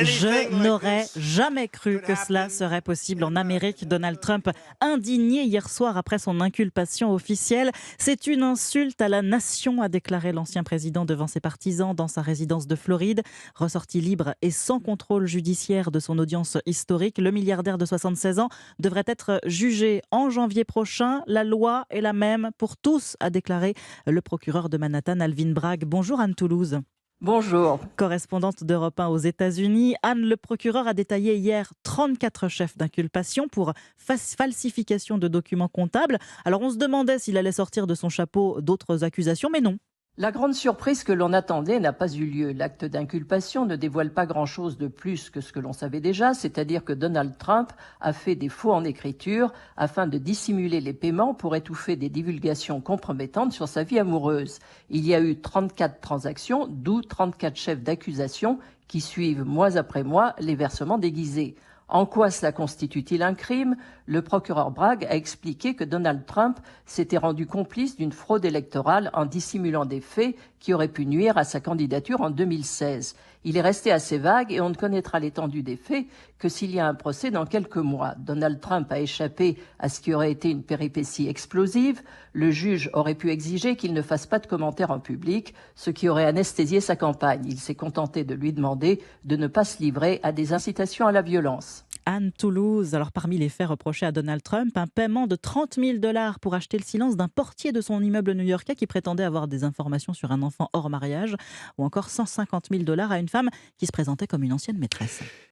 Je n'aurais jamais cru que cela serait possible en Amérique. Donald Trump, indigné hier soir après son inculpation officielle. C'est une insulte à la nation, a déclaré l'ancien président devant ses partisans dans sa résidence de Floride. Ressorti libre et sans contrôle judiciaire de son audience historique, le milliardaire de 76 ans devrait être jugé en janvier prochain. La loi est la même pour tous, a déclaré le procureur de Manhattan, Alvin Bragg. Bonjour Anne Toulouse. Bonjour. Correspondante d'Europe 1 aux États-Unis, Anne, le procureur a détaillé hier 34 chefs d'inculpation pour falsification de documents comptables. Alors on se demandait s'il allait sortir de son chapeau d'autres accusations, mais non. La grande surprise que l'on attendait n'a pas eu lieu. L'acte d'inculpation ne dévoile pas grand-chose de plus que ce que l'on savait déjà, c'est-à-dire que Donald Trump a fait des faux en écriture afin de dissimuler les paiements pour étouffer des divulgations compromettantes sur sa vie amoureuse. Il y a eu 34 transactions, d'où 34 chefs d'accusation qui suivent mois après mois les versements déguisés. En quoi cela constitue-t-il un crime ? Le procureur Bragg a expliqué que Donald Trump s'était rendu complice d'une fraude électorale en dissimulant des faits qui auraient pu nuire à sa candidature en 2016. Il est resté assez vague et on ne connaîtra l'étendue des faits que s'il y a un procès dans quelques mois. Donald Trump a échappé à ce qui aurait été une péripétie explosive. Le juge aurait pu exiger qu'il ne fasse pas de commentaires en public, ce qui aurait anesthésié sa campagne. Il s'est contenté de lui demander de ne pas se livrer à des incitations à la violence. Anne Toulouse, alors parmi les faits reprochés à Donald Trump, un paiement de 30 000 $ pour acheter le silence d'un portier de son immeuble new-yorkais qui prétendait avoir des informations sur un enfant hors mariage, ou encore 150 000 $ à une femme qui se présentait comme une ancienne maîtresse.